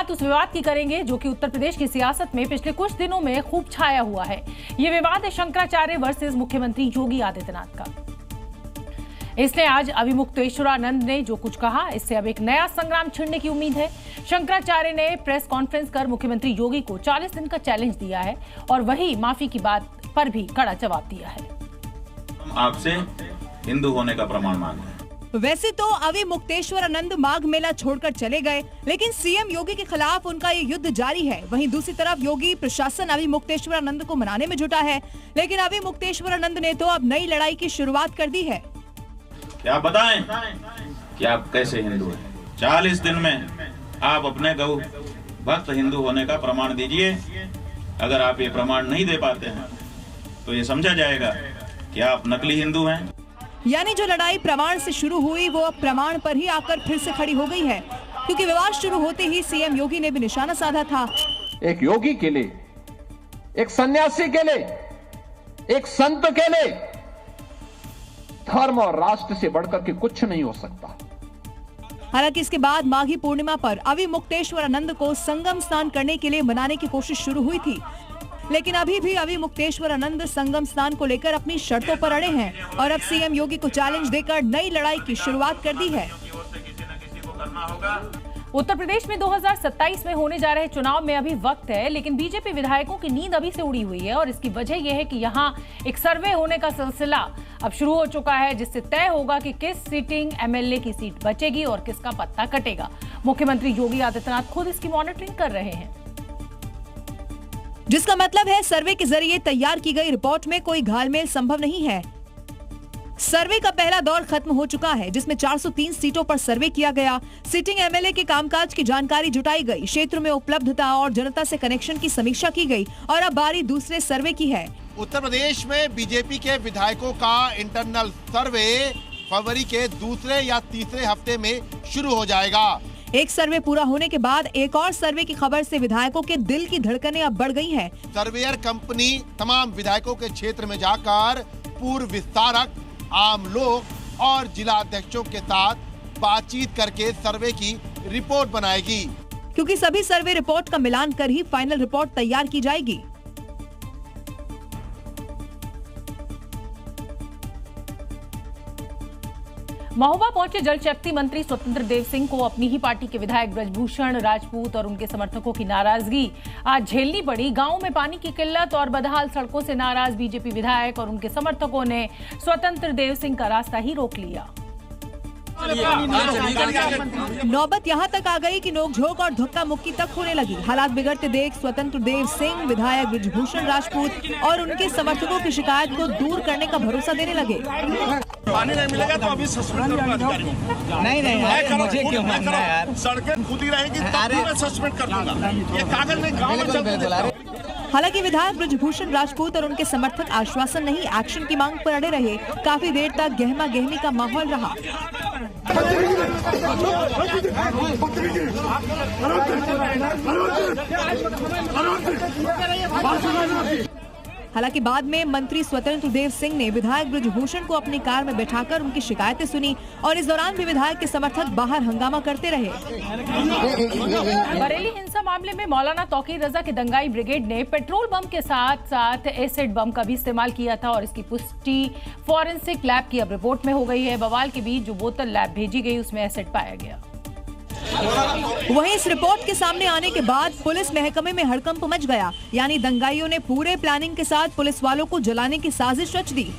बात उस विवाद की करेंगे जो कि उत्तर प्रदेश की सियासत में पिछले कुछ दिनों में खूब छाया हुआ है। ये विवाद है शंकराचार्य वर्सेस मुख्यमंत्री योगी आदित्यनाथ का। इसलिए आज अविमुक्तेश्वरानंद ने जो कुछ कहा, इससे अब एक नया संग्राम छिड़ने की उम्मीद है। शंकराचार्य ने प्रेस कॉन्फ्रेंस कर मुख्यमंत्री योगी को 40 दिन का चैलेंज दिया है और वही माफी की बात पर भी कड़ा जवाब दिया है। आपसे हिंदू होने का प्रमाण मांगते हैं। वैसे तो अविमुक्तेश्वरानंद माघ मेला छोड़कर चले गए, लेकिन सीएम योगी के खिलाफ उनका ये युद्ध जारी है। वहीं दूसरी तरफ योगी प्रशासन अविमुक्तेश्वरानंद को मनाने में जुटा है, लेकिन अविमुक्तेश्वरानंद ने तो अब नई लड़ाई की शुरुआत कर दी है। क्या बताएं कि आप कैसे हिंदू हैं? 40 दिन में आप अपने गौ भक्त हिंदू होने का प्रमाण दीजिए। अगर आप ये प्रमाण नहीं दे पाते हैं तो ये समझा जाएगा कि आप नकली हिंदू हैं। यानी जो लड़ाई प्रमाण से शुरू हुई वो अब प्रमाण पर ही आकर फिर से खड़ी हो गई है, क्योंकि विवाद शुरू होते ही सीएम योगी ने भी निशाना साधा था। एक योगी के लिए, एक सन्यासी के लिए, एक संत के लिए धर्म और राष्ट्र से बढ़कर के कुछ नहीं हो सकता। हालांकि इसके बाद माघी पूर्णिमा पर अविमुक्तेश्वरानंद को संगम स्नान करने के लिए मनाने की कोशिश शुरू हुई थी, लेकिन अभी भी अविमुक्तेश्वरानंद संगम स्नान को लेकर अपनी शर्तों पर अड़े हैं और अब सीएम योगी को चैलेंज देकर नई लड़ाई की शुरुआत कर दी है। उत्तर प्रदेश में 2027 में होने जा रहे चुनाव में अभी वक्त है, लेकिन बीजेपी विधायकों की नींद अभी से उड़ी हुई है और इसकी वजह यह है कि यहां एक सर्वे होने का सिलसिला अब शुरू हो चुका है, जिससे तय होगा कि किस सिटिंग एमएलए की सीट बचेगी और किसका पत्ता कटेगा। मुख्यमंत्री योगी आदित्यनाथ खुद इसकी मॉनिटरिंग कर रहे हैं, जिसका मतलब है सर्वे के जरिए तैयार की गई रिपोर्ट में कोई घालमेल संभव नहीं है। सर्वे का पहला दौर खत्म हो चुका है, जिसमें 403 सीटों पर सर्वे किया गया। सिटिंग एमएलए के कामकाज की जानकारी जुटाई गई, क्षेत्र में उपलब्धता और जनता से कनेक्शन की समीक्षा की गई और अब बारी दूसरे सर्वे की है। उत्तर प्रदेश में बीजेपी के विधायकों का इंटरनल सर्वे फरवरी के दूसरे या तीसरे हफ्ते में शुरू हो जाएगा। एक सर्वे पूरा होने के बाद एक और सर्वे की खबर से विधायकों के दिल की धड़कनें अब बढ़ गई हैं। सर्वेयर कंपनी तमाम विधायकों के क्षेत्र में जाकर पूर्व विस्तारक, आम लोग और जिला अध्यक्षों के साथ बातचीत करके सर्वे की रिपोर्ट बनाएगी, क्योंकि सभी सर्वे रिपोर्ट का मिलान कर ही फाइनल रिपोर्ट तैयार की जाएगी। महोबा पहुंचे जल शक्ति मंत्री स्वतंत्र देव सिंह को अपनी ही पार्टी के विधायक ब्रजभूषण राजपूत और उनके समर्थकों की नाराजगी आज झेलनी पड़ी। गांव में पानी की किल्लत और बदहाल सड़कों से नाराज बीजेपी विधायक और उनके समर्थकों ने स्वतंत्र देव सिंह का रास्ता ही रोक लिया। नौबत यहां तक आ गई कि नोकझोंक और धक्का मुक्की तक होने लगी। हालात बिगड़ते देख स्वतंत्र देव सिंह विधायक ब्रजभूषण राजपूत और उनके समर्थकों की शिकायत को दूर करने का भरोसा देने लगे। पानी नहीं मिलेगा तो अभी सस्पेंड करूंगा। नहीं मुझे क्यों मानना है यार? सड़कें खुदी रहेगी तो मैं सस्पेंड कर दूंगा। ये कागज में गांव में चलते। हालांकि विधायक ब्रजभूषण राजपूत और उनके समर्थक आश्वासन नहीं, एक्शन की मांग पर अड़े रहे। काफी देर तक गहमा गहमी का माहौल रहा। हालांकि बाद में मंत्री स्वतंत्र देव सिंह ने विधायक ब्रजभूषण को अपनी कार में बैठाकर उनकी शिकायतें सुनी और इस दौरान भी विधायक के समर्थक बाहर हंगामा करते रहे। बरेली हिंसा मामले में मौलाना तौकीर रजा के दंगाई ब्रिगेड ने पेट्रोल बम के साथ साथ एसिड बम का भी इस्तेमाल किया था और इसकी पुष्टि फॉरेंसिक लैब की अब रिपोर्ट में हो गई है। बवाल के बीच जो बोतल लैब भेजी गई उसमें एसिड पाया गया। वहीं इस रिपोर्ट के सामने आने के बाद पुलिस महकमे में हड़कंप मच गया, यानी दंगाइयों ने पूरे प्लानिंग के साथ पुलिस वालों को जलाने की साजिश रच दी।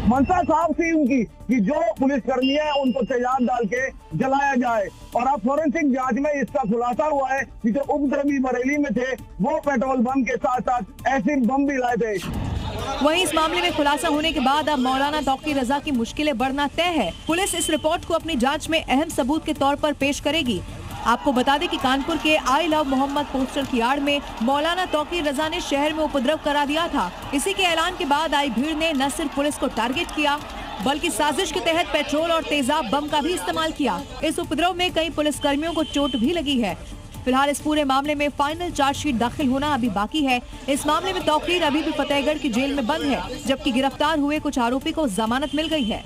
मंशा साफ थी उनकी कि जो पुलिसकर्मी है उनको तेजाब डाल के जलाया जाए और अब फोरेंसिक जांच में इसका खुलासा हुआ है कि जो उपद्रवी बरेली में थे वो पेट्रोल बम के साथ साथ एसिड बम भी लाए थे। वहीं इस मामले में खुलासा होने के बाद अब मौलाना तौकीर रजा की मुश्किलें बढ़ना तय है। पुलिस इस रिपोर्ट को अपनी जांच में अहम सबूत के तौर पर पेश करेगी। आपको बता दें कि कानपुर के आई लव मोहम्मद पोस्टर की आड़ में मौलाना तौकीर रजा ने शहर में उपद्रव करा दिया था। इसी के ऐलान के बाद आई भीड़ ने न सिर्फ पुलिस को टारगेट किया बल्कि साजिश के तहत पेट्रोल और तेजाब बम का भी इस्तेमाल किया। इस उपद्रव में कई पुलिसकर्मियों को चोट भी लगी है। फिलहाल इस पूरे मामले में फाइनल चार्जशीट दाखिल होना अभी बाकी है। इस मामले में तौकीर अभी भी फतेहगढ़ की जेल में बंद है, जबकि गिरफ्तार हुए कुछ आरोपी को जमानत मिल गई है।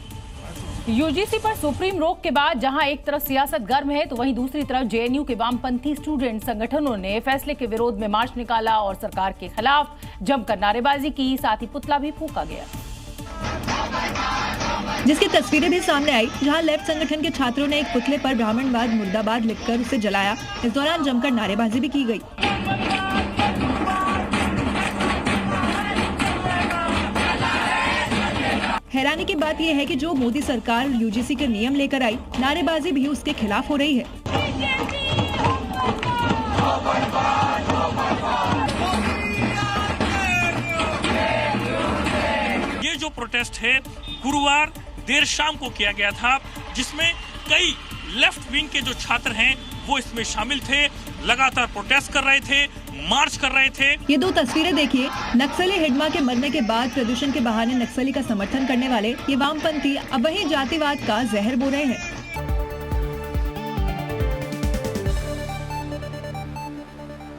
यूजीसी पर सुप्रीम रोक के बाद जहां एक तरफ सियासत गर्म है तो वहीं दूसरी तरफ जेएनयू के वामपंथी स्टूडेंट संगठनों ने फैसले के विरोध में मार्च निकाला और सरकार के खिलाफ जमकर नारेबाजी की, साथ ही पुतला भी फूंका गया, जिसकी तस्वीरें भी सामने आई, जहां लेफ्ट संगठन के छात्रों ने एक पुतले पर ब्राह्मणवाद मुर्दाबाद लिखकर उसे जलाया। इस दौरान जमकर नारेबाजी भी की गई। हैरानी की बात यह है कि जो मोदी सरकार यूजीसी के नियम लेकर आई, नारेबाजी भी उसके खिलाफ हो रही है। ये जो प्रोटेस्ट है गुरुवार देर शाम को किया गया था, जिसमें कई लेफ्ट विंग के जो छात्र हैं वो इसमें शामिल थे, लगातार प्रोटेस्ट कर रहे थे, मार्च कर रहे थे। ये दो तस्वीरें देखिए। नक्सली हिडमा के मरने के बाद प्रदूषण के बहाने नक्सली का समर्थन करने वाले ये वामपंथी अब वही जातिवाद का जहर बो रहे हैं।